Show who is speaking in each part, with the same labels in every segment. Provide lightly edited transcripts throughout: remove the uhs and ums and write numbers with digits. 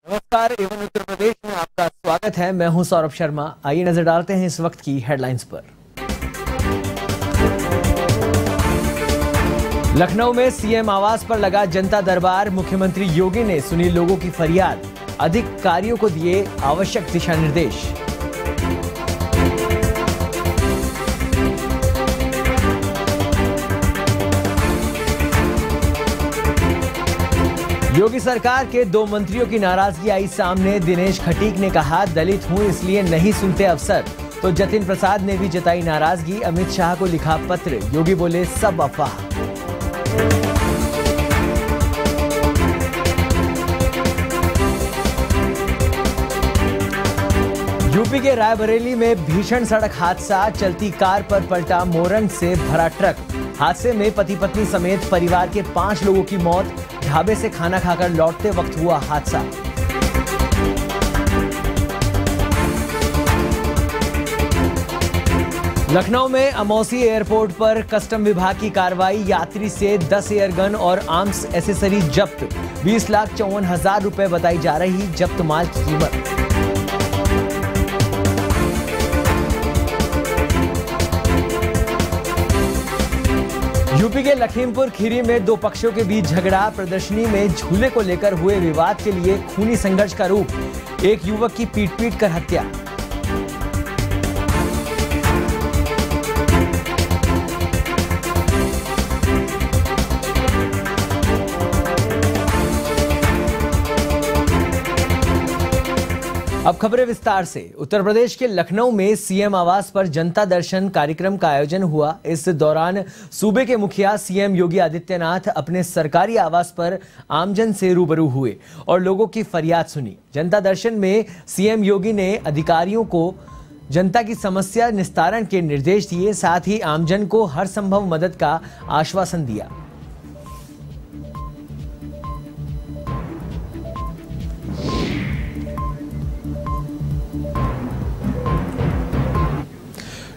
Speaker 1: नमस्कार एवं उत्तर प्रदेश में आपका स्वागत है। मैं हूं सौरभ शर्मा। आइए नजर डालते हैं इस वक्त की हेडलाइंस पर। लखनऊ में सीएम आवास पर लगा जनता दरबार। मुख्यमंत्री योगी ने सुनी लोगों की फरियाद, अधिकारियों को दिए आवश्यक दिशा निर्देश। योगी सरकार के 2 मंत्रियों की नाराजगी आई सामने। दिनेश खटीक ने कहा, दलित हूं इसलिए नहीं सुनते अफसर। तो जतिन प्रसाद ने भी जताई नाराजगी। अमित शाह को लिखा पत्र, योगी बोले सब अफवाह। यूपी के रायबरेली में भीषण सड़क हादसा। चलती कार पर पलटा मोरंग से भरा ट्रक। हादसे में पति पत्नी समेत परिवार के 5 लोगों की मौत। ढाबे से खाना खाकर लौटते वक्त हुआ हादसा। लखनऊ में अमौसी एयरपोर्ट पर कस्टम विभाग की कार्रवाई। यात्री से 10 एयरगन और आर्म्स एसेसरी जब्त। 20,54,000 रुपए बताई जा रही जब्त माल की कीमत। यूपी के लखीमपुर खीरी में 2 पक्षों के बीच झगड़ा। प्रदर्शनी में झूले को लेकर हुए विवाद के लिए खूनी संघर्ष का रूप। एक युवक की पीट कर हत्या। अब खबरें विस्तार से। उत्तर प्रदेश के लखनऊ में सीएम आवास पर जनता दर्शन कार्यक्रम का आयोजन हुआ। इस दौरान सूबे के मुखिया सीएम योगी आदित्यनाथ अपने सरकारी आवास पर आमजन से रूबरू हुए और लोगों की फरियाद सुनी। जनता दर्शन में सीएम योगी ने अधिकारियों को जनता की समस्या निस्तारण के निर्देश दिए, साथ ही आमजन को हर संभव मदद का आश्वासन दिया।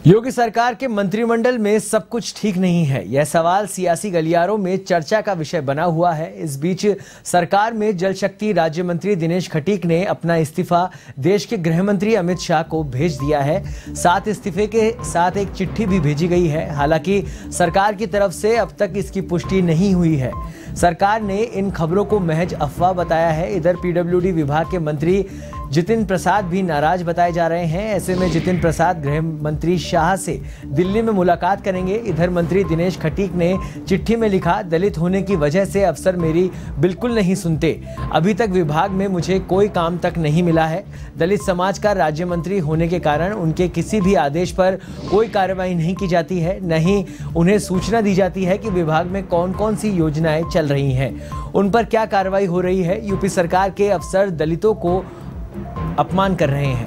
Speaker 1: योगी सरकार के मंत्रिमंडल में सब कुछ ठीक नहीं है, यह सवाल सियासी गलियारों में चर्चा का विषय बना हुआ है। इस बीच सरकार में जल शक्ति राज्य मंत्री दिनेश खटीक ने अपना इस्तीफा देश के गृह मंत्री अमित शाह को भेज दिया है। साथ इस्तीफे के साथ एक चिट्ठी भी भेजी गई है। हालांकि सरकार की तरफ से अब तक इसकी पुष्टि नहीं हुई है। सरकार ने इन खबरों को महज अफवाह बताया है। इधर पीडब्ल्यूडी विभाग के मंत्री जतिन प्रसाद भी नाराज बताए जा रहे हैं। ऐसे में जतिन प्रसाद गृह मंत्री शाह से दिल्ली में मुलाकात करेंगे। इधर मंत्री दिनेश खटीक ने चिट्ठी में लिखा, दलित होने की वजह से अफसर मेरी बिल्कुल नहीं सुनते। अभी तक विभाग में मुझे कोई काम तक नहीं मिला है। दलित समाज का राज्य मंत्री होने के कारण उनके किसी भी आदेश पर कोई कार्रवाई नहीं की जाती है, न ही उन्हें सूचना दी जाती है कि विभाग में कौन कौन सी योजनाएं चल रही हैं, उन पर क्या कार्रवाई हो रही है। यूपी सरकार के अफसर दलितों को अपमान कर रहे हैं।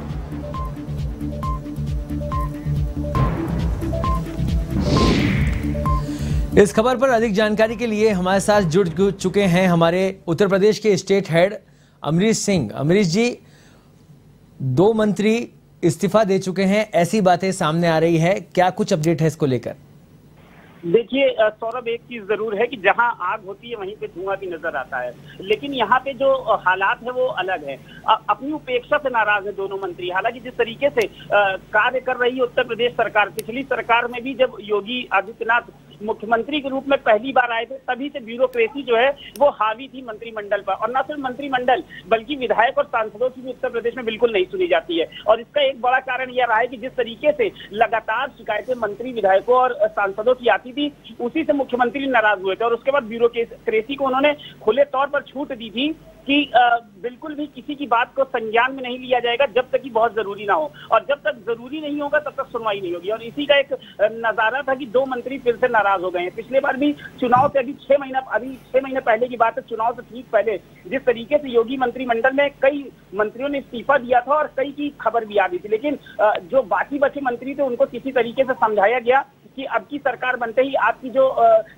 Speaker 1: इस खबर पर अधिक जानकारी के लिए हमारे साथ जुड़ चुके हैं हमारे उत्तर प्रदेश के स्टेट हेड अमरीश सिंह। अमरीश जी, 2 मंत्री इस्तीफा दे चुके हैं, ऐसी बातें सामने आ रही है, क्या कुछ अपडेट है इसको लेकर?
Speaker 2: देखिए सौरभ, एक चीज जरूर है कि जहां आग होती है वहीं पे धुआं भी नजर आता है, लेकिन यहाँ पे जो हालात है वो अलग है। अपनी उपेक्षा से नाराज है दोनों मंत्री। हालांकि जिस तरीके से कार्य कर रही है उत्तर प्रदेश सरकार, पिछली सरकार में भी जब योगी आदित्यनाथ मुख्यमंत्री के रूप में पहली बार आए थे, तभी से ब्यूरोक्रेसी जो है वो हावी थी मंत्रिमंडल पर। और न सिर्फ मंत्रिमंडल बल्कि विधायक और सांसदों की भी उत्तर प्रदेश में बिल्कुल नहीं सुनी जाती है। और इसका एक बड़ा कारण यह रहा है कि जिस तरीके से लगातार शिकायतें मंत्री विधायकों और सांसदों की आती थी, उसी से मुख्यमंत्री नाराज हुए थे। और उसके बाद ब्यूरोक्रेसी को उन्होंने खुले तौर पर छूट दी थी कि बिल्कुल भी किसी की बात को संज्ञान में नहीं लिया जाएगा जब तक कि बहुत जरूरी ना हो, और जब तक जरूरी नहीं होगा तब तक सुनवाई नहीं होगी। और इसी का एक नजारा था कि 2 मंत्री फिर से नाराज हो गए हैं। पिछले बार भी चुनाव से अभी 6 महीने पहले की बात है, चुनाव से ठीक पहले जिस तरीके से योगी मंत्रिमंडल में कई मंत्रियों ने इस्तीफा दिया था और कई की खबर भी आ रही थी, लेकिन जो बाकी बचे मंत्री थे उनको किसी तरीके से समझाया गया कि अब की सरकार बनते ही आपकी जो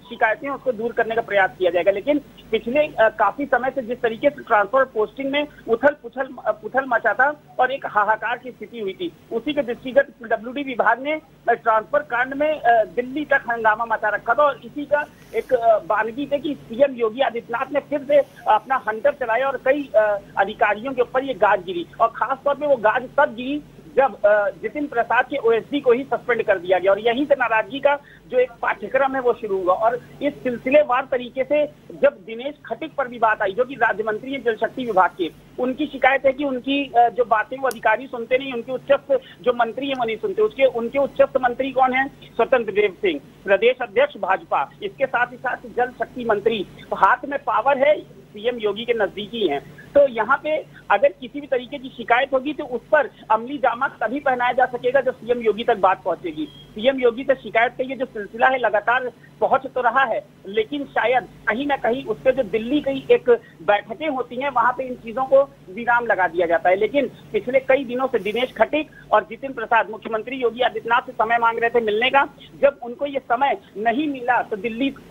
Speaker 2: शिकायतें हैं उसको दूर करने का प्रयास किया जाएगा। लेकिन पिछले काफी समय से जिस तरीके से ट्रांसफर पोस्टिंग में उथल पुथल मचा था और एक हाहाकार की स्थिति हुई थी, उसी के दृष्टिगत पीडब्ल्यूडी विभाग ने ट्रांसफर कांड में दिल्ली तक हंगामा मचा रखा था और इसी का एक बानगी थे कि सीएम योगी आदित्यनाथ ने फिर से अपना हंटर चलाया और कई अधिकारियों के ऊपर ये गाज गिरी, और खासतौर पे वो गाज तब गिरी जब जितिन प्रसाद के ओएसडी को ही सस्पेंड कर दिया गया, और यहीं से नाराजगी का जो एक पाठ्यक्रम है वो शुरू हुआ। और इस सिलसिलेवार तरीके से जब दिनेश खटीक पर भी बात आई, जो कि राज्य मंत्री हैं जल शक्ति विभाग के, उनकी शिकायत है कि उनकी जो बातें वो अधिकारी सुनते नहीं, उनके उच्चस्थ जो मंत्री हैं वो नहीं सुनते। उनके उच्चस्थ मंत्री कौन है? स्वतंत्र देव सिंह, प्रदेश अध्यक्ष भाजपा, इसके साथ ही साथ जल शक्ति मंत्री, तो हाथ में पावर है, सीएम योगी के नजदीकी हैं। तो यहाँ पे अगर किसी भी तरीके की शिकायत होगी तो उस पर अमली जामा तभी पहनाया जा सकेगा जब सीएम योगी तक बात पहुंचेगी। सीएम योगी से शिकायत का ये जो सिलसिला है लगातार पहुंच तो रहा है, लेकिन शायद कहीं ना कहीं उस पर जो दिल्ली की एक बैठकें होती हैं वहां पे इन चीजों को विराम लगा दिया जाता है। लेकिन पिछले कई दिनों से दिनेश खटीक और जितिन प्रसाद मुख्यमंत्री योगी आदित्यनाथ से समय मांग रहे थे मिलने का। जब उनको ये समय नहीं मिला तो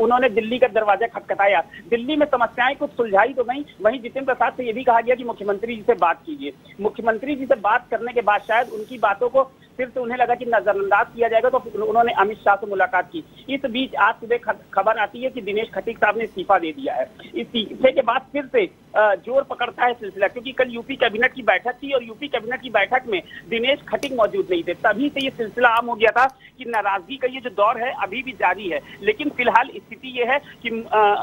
Speaker 2: उन्होंने दिल्ली का दरवाजा खटखटाया। दिल्ली में समस्याएं कुछ सुलझाई तो गई, वहीं जितिन प्रसाद से ये भी कहा गया कि मुख्यमंत्री जी से बात कीजिए। मुख्यमंत्री जी से बात करने के बाद शायद उनकी बातों को फिर से उन्हें लगा कि नजरअंदाज किया जाएगा, तो फिर उन्होंने अमित शाह से मुलाकात की। इस बीच आज सुबह खबर आती है कि दिनेश खटीक साहब ने इस्तीफा दे दिया है। इस्तीफे के बाद फिर से जोर पकड़ता है सिलसिला, क्योंकि कल यूपी कैबिनेट की बैठक थी और यूपी कैबिनेट की बैठक में दिनेश खटीक मौजूद नहीं थे। तभी से ये सिलसिला आम हो गया था कि नाराजगी का ये जो दौर है अभी भी जारी है। लेकिन फिलहाल स्थिति ये है कि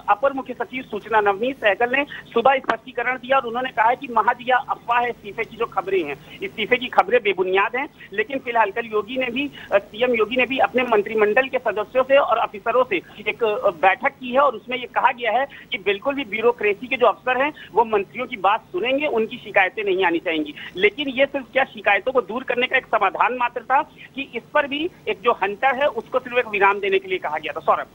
Speaker 2: अपर मुख्य सचिव सूचना नवनीत सहगल ने सुबह स्पष्टीकरण दिया और उन्होंने कहा है कि महज यह अफवाह है इस्तीफे की जो खबरें हैं, इस्तीफे की खबरें बेबुनियाद हैं। लेकिन फिलहाल कल सीएम योगी ने भी अपने मंत्रिमंडल के सदस्यों से और अफसरों से एक बैठक की है और उसमें ये कहा गया है कि बिल्कुल भी ब्यूरोक्रेसी के जो अफसर हैं वो मंत्रियों की बात सुनेंगे, उनकी शिकायतें नहीं आनी चाहिए। लेकिन ये सिर्फ क्या शिकायतों को दूर करने का एक समाधान मात्र था कि इस पर भी एक जो हंटर है उसको सिर्फ एक विराम देने के लिए कहा गया था। सौरभ,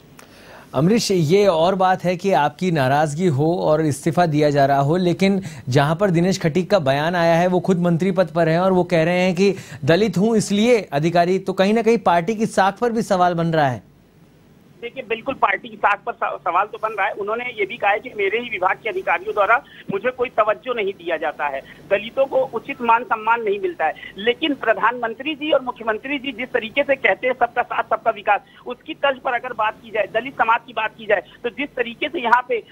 Speaker 1: अमरीश, ये और बात है कि आपकी नाराजगी हो और इस्तीफा दिया जा रहा हो, लेकिन जहां पर दिनेश खटीक का बयान आया है वो खुद मंत्री पद पर हैं और वो कह रहे हैं कि दलित हूं इसलिए अधिकारी, तो कहीं ना कहीं पार्टी की साख पर भी सवाल बन रहा है।
Speaker 2: देखिए, बिल्कुल पार्टी की साख पर सवाल तो बन रहा है। उन्होंने ये भी कहा है कि मेरे ही विभाग के अधिकारियों द्वारा मुझे कोई तवज्जो नहीं दिया जाता है, दलितों को उचित मान सम्मान नहीं मिलता है। लेकिन प्रधानमंत्री जी और मुख्यमंत्री जी जिस तरीके से कहते हैं सबका साथ सबका विकास, उसकी तर्ज पर अगर बात की जाए, दलित समाज की बात की जाए, तो जिस तरीके से यहाँ पे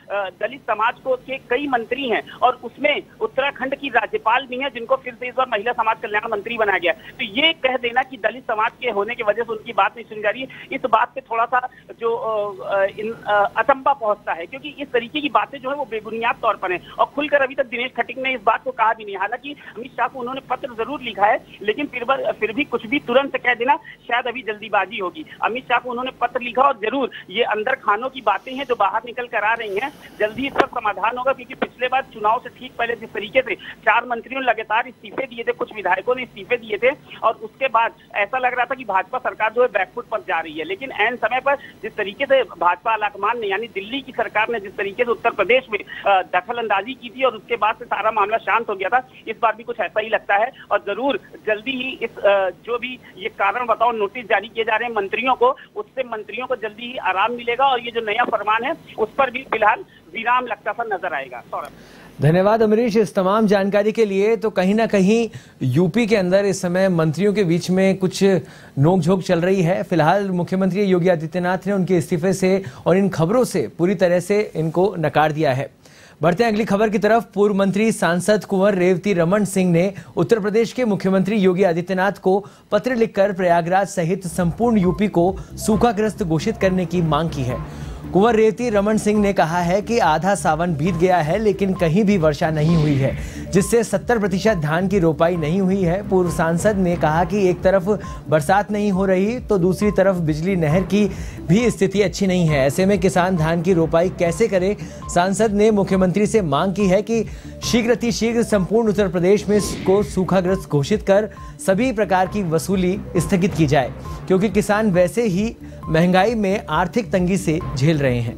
Speaker 2: दलित समाज को के कई मंत्री हैं और उसमें उत्तराखंड की राज्यपाल भी हैं जिनको फिर से इस बार महिला समाज कल्याण मंत्री बनाया गया, तो ये कह देना कि दलित समाज के होने की वजह से उनकी बात नहीं सुनी जा रही है, इस बात पे थोड़ा सा जो अचंबा पहुंचता है, क्योंकि इस तरीके की बातें जो है वो बेबुनियाद तौर पर हैं और खुलकर अभी तक दिनेश खटीक ने इस बात को कहा भी नहीं। हालांकि अमित शाह को उन्होंने पत्र जरूर लिखा है, लेकिन फिर भी कुछ भी तुरंत कह देना शायद अभी जल्दीबाजी होगी। अमित शाह को उन्होंने पत्र लिखा और जरूर ये अंदर खानों की बातें हैं जो बाहर निकल कर आ रही हैं, जल्दी इस पर समाधान होगा। क्योंकि पिछले बार चुनाव से ठीक पहले जिस तरीके से 4 मंत्रियों ने लगातार इस्तीफे दिए थे, कुछ विधायकों ने इस्तीफे दिए थे और उसके बाद ऐसा लग रहा था कि भाजपा सरकार जो है बैकफुट पर जा रही है। लेकिन ऐन समय पर जिस तरीके से भाजपा आलाकमान ने, यानी दिल्ली की सरकार ने जिस तरीके से उत्तर प्रदेश में दखल अंदाजी की थी और उसके बाद से सारा मामला शांत हो गया था, इस बार भी कुछ ऐसा ही लगता है। और जरूर जल्दी ही इस जो भी ये कारण बताओ नोटिस जारी किए जा रहे हैं मंत्रियों को, उससे मंत्रियों को जल्दी ही आराम मिलेगा और ये जो नया फरमान है उस पर भी फिलहाल विराम लगता सा नजर आएगा। सौरभ,
Speaker 1: धन्यवाद अमरीश इस तमाम जानकारी के लिए। तो कहीं ना कहीं यूपी के अंदर इस समय मंत्रियों के बीच में कुछ नोकझोंक चल रही है। फिलहाल मुख्यमंत्री योगी आदित्यनाथ ने उनके इस्तीफे से और इन खबरों से पूरी तरह से इनको नकार दिया है। बढ़ते हैं अगली खबर की तरफ। पूर्व मंत्री सांसद कुंवर रेवती रमन सिंह ने उत्तर प्रदेश के मुख्यमंत्री योगी आदित्यनाथ को पत्र लिखकर प्रयागराज सहित संपूर्ण यूपी को सूखाग्रस्त घोषित करने की मांग की है। कुंवर रेवती रमन सिंह ने कहा है कि आधा सावन बीत गया है लेकिन कहीं भी वर्षा नहीं हुई है, जिससे 70% धान की रोपाई नहीं हुई है। पूर्व सांसद ने कहा कि एक तरफ बरसात नहीं हो रही तो दूसरी तरफ बिजली नहर की भी स्थिति अच्छी नहीं है, ऐसे में किसान धान की रोपाई कैसे करे। सांसद ने मुख्यमंत्री से मांग की है कि शीघ्र संपूर्ण उत्तर प्रदेश में को सूखाग्रस्त घोषित कर सभी प्रकार की वसूली स्थगित की जाए, क्योंकि किसान वैसे ही महंगाई में आर्थिक तंगी से झेल रहे हैं।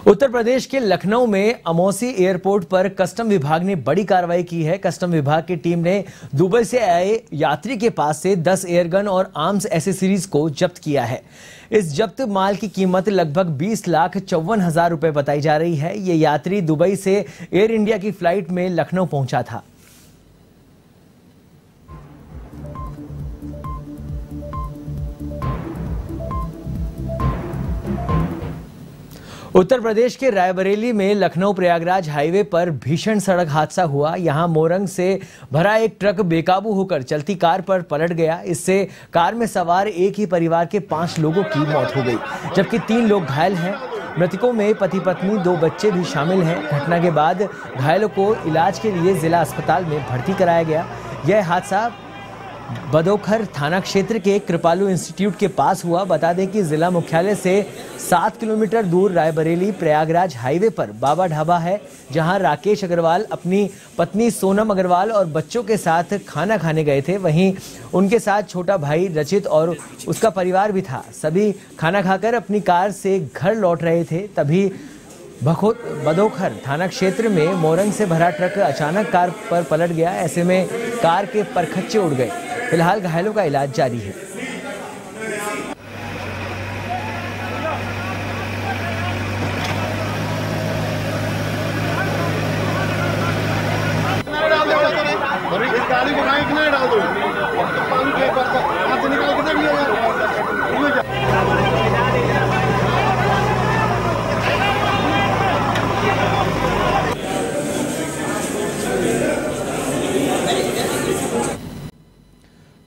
Speaker 1: उत्तर प्रदेश के लखनऊ में अमौसी एयरपोर्ट पर कस्टम विभाग ने बड़ी कार्रवाई की है। कस्टम विभाग की टीम ने दुबई से आए यात्री के पास से 10 एयरगन और आर्म्स एसेसरीज को जब्त किया है। इस जब्त माल की कीमत लगभग 20,54,000 रुपए बताई जा रही है। ये यात्री दुबई से एयर इंडिया की फ्लाइट में लखनऊ पहुंचा था। उत्तर प्रदेश के रायबरेली में लखनऊ प्रयागराज हाईवे पर भीषण सड़क हादसा हुआ। यहां मोरंग से भरा एक ट्रक बेकाबू होकर चलती कार पर पलट गया। इससे कार में सवार एक ही परिवार के 5 लोगों की मौत हो गई, जबकि 3 लोग घायल हैं। मृतकों में पति पत्नी 2 बच्चे भी शामिल हैं। घटना के बाद घायलों को इलाज के लिए जिला अस्पताल में भर्ती कराया गया। यह हादसा बदोखर थाना क्षेत्र के कृपालू इंस्टीट्यूट के पास हुआ। बता दें कि जिला मुख्यालय से 7 किलोमीटर दूर रायबरेली प्रयागराज हाईवे पर बाबा ढाबा है, जहां राकेश अग्रवाल अपनी पत्नी सोनम अग्रवाल और बच्चों के साथ खाना खाने गए थे। वहीं उनके साथ छोटा भाई रचित और उसका परिवार भी था। सभी खाना खाकर अपनी कार से घर लौट रहे थे। तभी बदोखर थाना क्षेत्र में मोरंग से भरा ट्रक अचानक कार पर पलट गया। ऐसे में कार के परखच्चे उड़ गए। फिलहाल घायलों का इलाज जारी है।
Speaker 3: गाड़ी को डाल दो, पानी के हाथ से निकाल के देख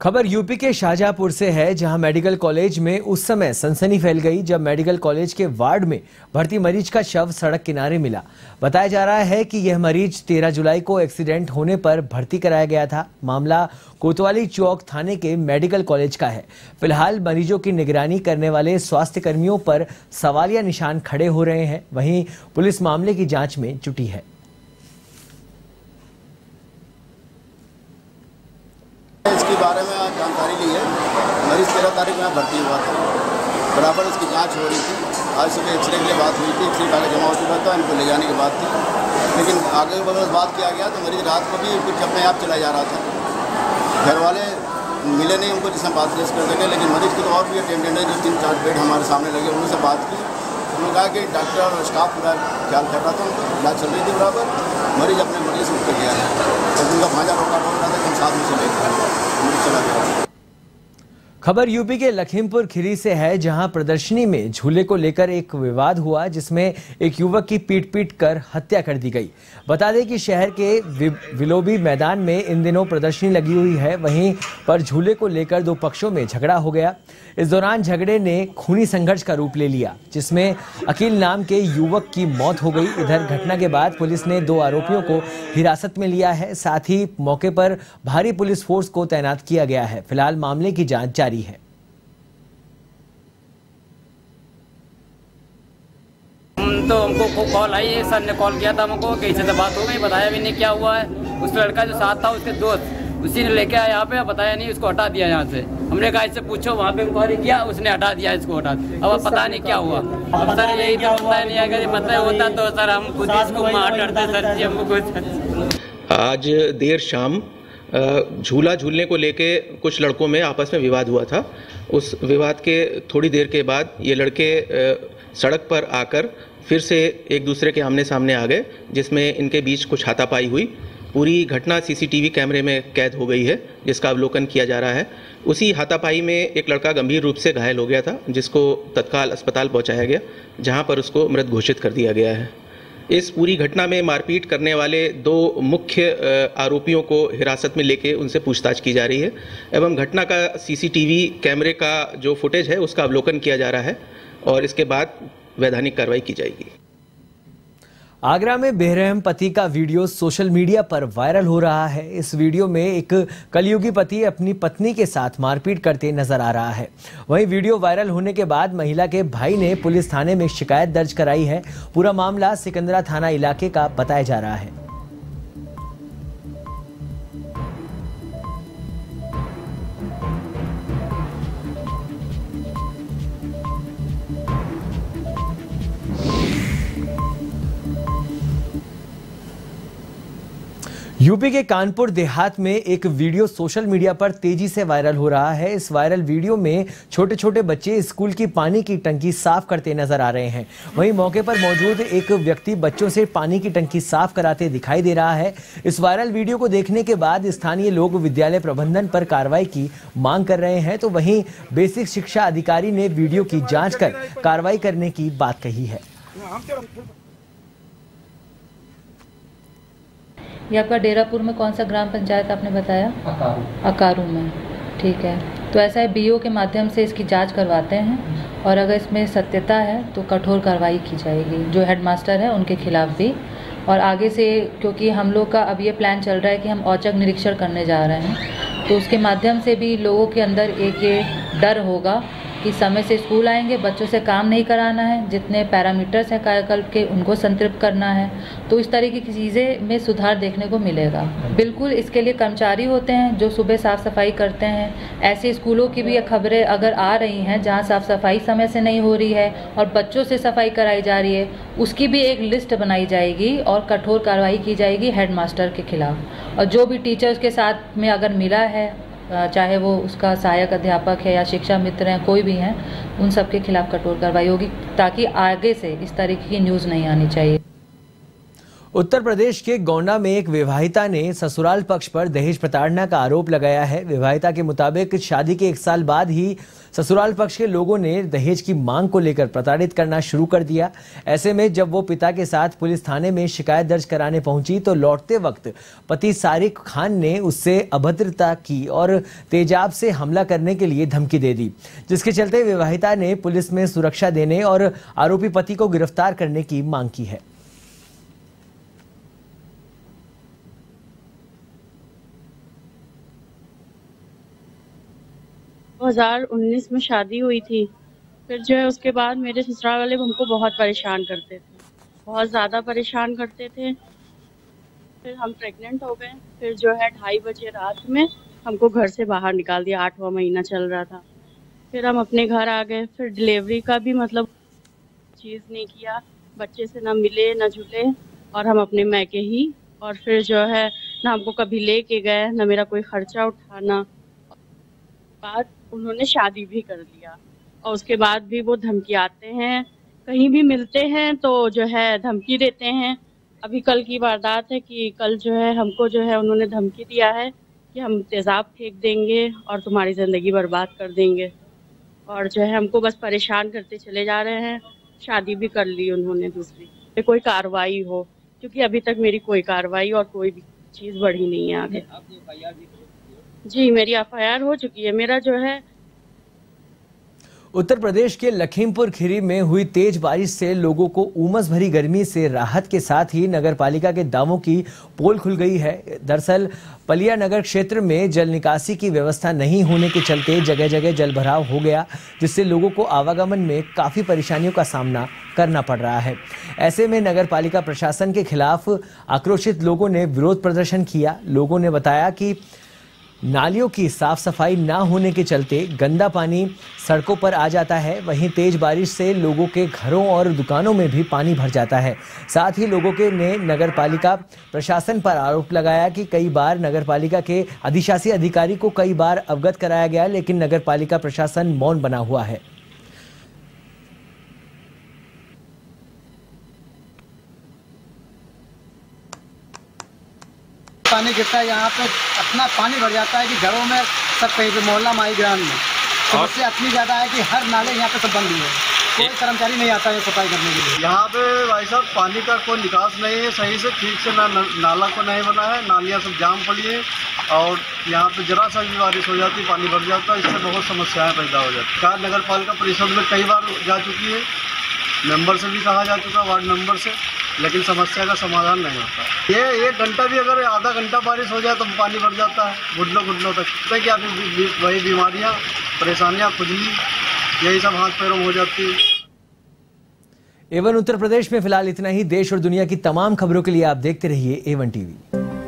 Speaker 1: खबर यूपी के शाहजहांपुर से है, जहां मेडिकल कॉलेज में उस समय सनसनी फैल गई जब मेडिकल कॉलेज के वार्ड में भर्ती मरीज का शव सड़क किनारे मिला। बताया जा रहा है कि यह मरीज 13 जुलाई को एक्सीडेंट होने पर भर्ती कराया गया था। मामला कोतवाली चौक थाने के मेडिकल कॉलेज का है। फिलहाल मरीजों की निगरानी करने वाले स्वास्थ्य कर्मियों पर सवालिया निशान खड़े हो रहे हैं। वहीं पुलिस मामले की जांच में जुटी है।
Speaker 3: इसके बारे में जानकारी ली है। मरीज 13 तारीख में भर्ती हुआ था, बराबर इसकी जांच हो रही थी। आज सुबह एक्सरे के लिए बात हुई थी, एक्सरे पहले जमा हो चुका था, इनको ले जाने की बात थी, लेकिन आगे बगल बात किया गया तो मरीज रात को भी कुछ अपने आप चला जा रहा था। घर वाले मिले नहीं उनको जिसमें बात रेस कर सके, लेकिन मरीज के तो और भी अटेंडेंट है जो 3-4 बेड हमारे सामने लगे, उनसे बात की। उन्होंने कहा कि डॉक्टर और स्टाफ पूरा ख्याल कर रहा था, उनको इलाज चल रही थी बराबर। मरीज अपने मरीज उठ कर गया है, तो उनका भांजा रोका बोल रहा था कि हम साथ में चले गए, चला गया।
Speaker 1: खबर यूपी के लखीमपुर खीरी से है, जहां प्रदर्शनी में झूले को लेकर एक विवाद हुआ, जिसमें एक युवक की पीट कर हत्या कर दी गई। बता दें कि शहर के विलोबी मैदान में इन दिनों प्रदर्शनी लगी हुई है। वहीं पर झूले को लेकर 2 पक्षों में झगड़ा हो गया। इस दौरान झगड़े ने खूनी संघर्ष का रूप ले लिया, जिसमें अकील नाम के युवक की मौत हो गई। इधर घटना के बाद पुलिस ने 2 आरोपियों को हिरासत में लिया है। साथ ही मौके पर भारी पुलिस फोर्स को तैनात किया गया है। फिलहाल मामले की जांच जारी है।
Speaker 4: तो हमको कॉल आई, सर ने कॉल किया था हमको, कैसे से बात हो गई, बताया भी नहीं क्या हुआ है। उस लड़का जो साथ था उसके दोस्त, उसी ने लेके आया यहाँ पे, बताया नहीं, उसको हटा दिया यहाँ से। हमने कहा इससे पूछो, वहाँ पे इंक्वायरी किया, उसने हटा दिया, इसको हटा दिया। अब पता नहीं क्या हुआ। अब सर यही तो पता नहीं, अगर पता होता तो सर हम खुद इसको मार डरते सर जी, हमको कुछ।
Speaker 5: आज देर शाम झूला झूलने को लेके कुछ लड़कों में आपस में विवाद हुआ था। उस विवाद के थोड़ी देर के बाद ये लड़के सड़क पर आकर फिर से एक दूसरे के आमने सामने आ गए, जिसमें इनके बीच कुछ हाथापाई हुई। पूरी घटना सीसीटीवी कैमरे में कैद हो गई है, जिसका अवलोकन किया जा रहा है। उसी हाथापाई में एक लड़का गंभीर रूप से घायल हो गया था, जिसको तत्काल अस्पताल पहुंचाया गया, जहां पर उसको मृत घोषित कर दिया गया है। इस पूरी घटना में मारपीट करने वाले 2 मुख्य आरोपियों को हिरासत में लेके उनसे पूछताछ की जा रही है एवं घटना का सीसीटीवी कैमरे का जो फुटेज है उसका अवलोकन किया जा रहा है और इसके बाद वैधानिक कार्रवाई की जाएगी।
Speaker 1: आगरा में बेरहम पति का वीडियो सोशल मीडिया पर वायरल हो रहा है। इस वीडियो में एक कलयुगी पति अपनी पत्नी के साथ मारपीट करते नजर आ रहा है। वहीं वीडियो वायरल होने के बाद महिला के भाई ने पुलिस थाने में शिकायत दर्ज कराई है। पूरा मामला सिकंदरा थाना इलाके का बताया जा रहा है। यूपी के कानपुर देहात में एक वीडियो सोशल मीडिया पर तेजी से वायरल हो रहा है। इस वायरल वीडियो में छोटे छोटे बच्चे स्कूल की पानी की टंकी साफ करते नजर आ रहे हैं। वहीं मौके पर मौजूद एक व्यक्ति बच्चों से पानी की टंकी साफ कराते दिखाई दे रहा है। इस वायरल वीडियो को देखने के बाद स्थानीय लोग विद्यालय प्रबंधन पर कार्रवाई की मांग कर रहे हैं, तो वहीं बेसिक शिक्षा अधिकारी ने वीडियो की जाँच कर कार्रवाई करने की बात कही है।
Speaker 6: ये आपका डेरापुर में कौन सा ग्राम पंचायत आपने बताया? अकारू में। ठीक है, तो ऐसा है, बीओ के माध्यम से इसकी जांच करवाते हैं और अगर इसमें सत्यता है तो कठोर कार्रवाई की जाएगी, जो हेडमास्टर है उनके खिलाफ भी। और आगे से, क्योंकि हम लोग का अब ये प्लान चल रहा है कि हम औचक निरीक्षण करने जा रहे हैं, तो उसके माध्यम से भी लोगों के अंदर एक ये डर होगा कि समय से स्कूल आएंगे, बच्चों से काम नहीं कराना है, जितने पैरामीटर्स हैं कायाकल्प के उनको संतृप्त करना है, तो इस तरीके की चीज़ें में सुधार देखने को मिलेगा। बिल्कुल, इसके लिए कर्मचारी होते हैं जो सुबह साफ़ सफाई करते हैं। ऐसे स्कूलों की भी खबरें अगर आ रही हैं जहां साफ़ सफाई समय से नहीं हो रही है और बच्चों से सफाई कराई जा रही है, उसकी भी एक लिस्ट बनाई जाएगी और कठोर कार्रवाई की जाएगी हेडमास्टर के खिलाफ। और जो भी टीचर्स के साथ में अगर मिला है, चाहे वो उसका सहायक अध्यापक है या शिक्षा मित्र हैं, कोई भी हैं, उन सब के खिलाफ कठोर कार्रवाई होगी, ताकि आगे से इस तरीके की न्यूज़ नहीं आनी चाहिए।
Speaker 1: उत्तर प्रदेश के गोंडा में एक विवाहिता ने ससुराल पक्ष पर दहेज प्रताड़ना का आरोप लगाया है। विवाहिता के मुताबिक शादी के 1 साल बाद ही ससुराल पक्ष के लोगों ने दहेज की मांग को लेकर प्रताड़ित करना शुरू कर दिया। ऐसे में जब वो पिता के साथ पुलिस थाने में शिकायत दर्ज कराने पहुंची तो लौटते वक्त पति सारिक खान ने उससे अभद्रता की और तेजाब से हमला करने के लिए धमकी दे दी, जिसके चलते विवाहिता ने पुलिस में सुरक्षा देने और आरोपी पति को गिरफ्तार करने की मांग की है।
Speaker 7: 2019 में शादी हुई थी। फिर जो है उसके बाद मेरे ससुराल वाले हमको बहुत परेशान करते थे, बहुत ज़्यादा परेशान करते थे। फिर हम प्रेग्नेंट हो गए। फिर जो है 2:30 बजे रात में हमको घर से बाहर निकाल दिया। 8वां महीना चल रहा था। फिर हम अपने घर आ गए। फिर डिलीवरी का भी मतलब चीज़ नहीं किया, बच्चे से ना मिले ना जुले, और हम अपने मैके ही। और फिर जो है ना हमको कभी लेके गए, ना मेरा कोई खर्चा उठाना। बाद उन्होंने शादी भी कर लिया और उसके बाद भी वो धमकी आते हैं, कहीं भी मिलते हैं तो जो है धमकी देते हैं। अभी कल की वारदात है कि कल जो है हमको जो है उन्होंने धमकी दिया है कि हम तेज़ाब फेंक देंगे और तुम्हारी ज़िंदगी बर्बाद कर देंगे, और जो है हमको बस परेशान करते चले जा रहे हैं। शादी भी कर ली उन्होंने दूसरी। कोई कार्रवाई हो, क्योंकि अभी तक मेरी कोई कार्रवाई और कोई भी चीज़ बढ़ी नहीं है आगे। जी, मेरी एफआईआर हो चुकी है। मेरा जो है
Speaker 1: उत्तर प्रदेश के लखीमपुर खीरी में हुई तेज बारिश से लोगों को उमस भरी गर्मी से राहत के साथ ही नगर पालिका के दावों की पोल खुल गई है। दरअसल पलिया नगर क्षेत्र में जल निकासी की व्यवस्था नहीं होने के चलते जगह जगह जल भराव हो गया, जिससे लोगों को आवागमन में काफी परेशानियों का सामना करना पड़ रहा है। ऐसे में नगर पालिका प्रशासन के खिलाफ आक्रोशित लोगों ने विरोध प्रदर्शन किया। लोगों ने बताया कि नालियों की साफ सफाई ना होने के चलते गंदा पानी सड़कों पर आ जाता है। वहीं तेज बारिश से लोगों के घरों और दुकानों में भी पानी भर जाता है। साथ ही लोगों के ने नगर पालिका प्रशासन पर आरोप लगाया कि कई बार नगर पालिका के अधिशासी अधिकारी को कई बार अवगत कराया गया, लेकिन नगर पालिका प्रशासन मौन बना हुआ है।
Speaker 8: पानी गिरता है यहाँ पे, इतना पानी भर जाता है कि घरों में सब कहीं पे मोहल्ला माई ग्राम में समस्या इतनी ज़्यादा है कि हर नाले यहाँ पे सब बंद हुए हैं। कोई कर्मचारी नहीं आता है सफाई करने के लिए।
Speaker 9: यहाँ पे भाई साहब पानी का कोई निकास नहीं है सही से, ठीक से नाला को नहीं बना है, नालियाँ सब जाम पड़ी है और यहाँ पे जरा सा भी बारिश हो जाती पानी भर जाता है। इससे बहुत समस्याएं पैदा हो जाती है। नगर पालिका परिषद में कई बार जा चुकी है, मेंबर से भी कहा जा चुका, वार्ड मेंबर से, लेकिन समस्या का समाधान नहीं होता। ये 1 घंटा भी अगर आधा घंटा बारिश हो जाए तो पानी भर जाता है घुटनों तक। तो क्या वही बीमारियां, परेशानियां, खुजली, यही सब हाथ पैरों में हो जाती है।
Speaker 1: एवन उत्तर प्रदेश में फिलहाल इतना ही। देश और दुनिया की तमाम खबरों के लिए आप देखते रहिए A1 TV।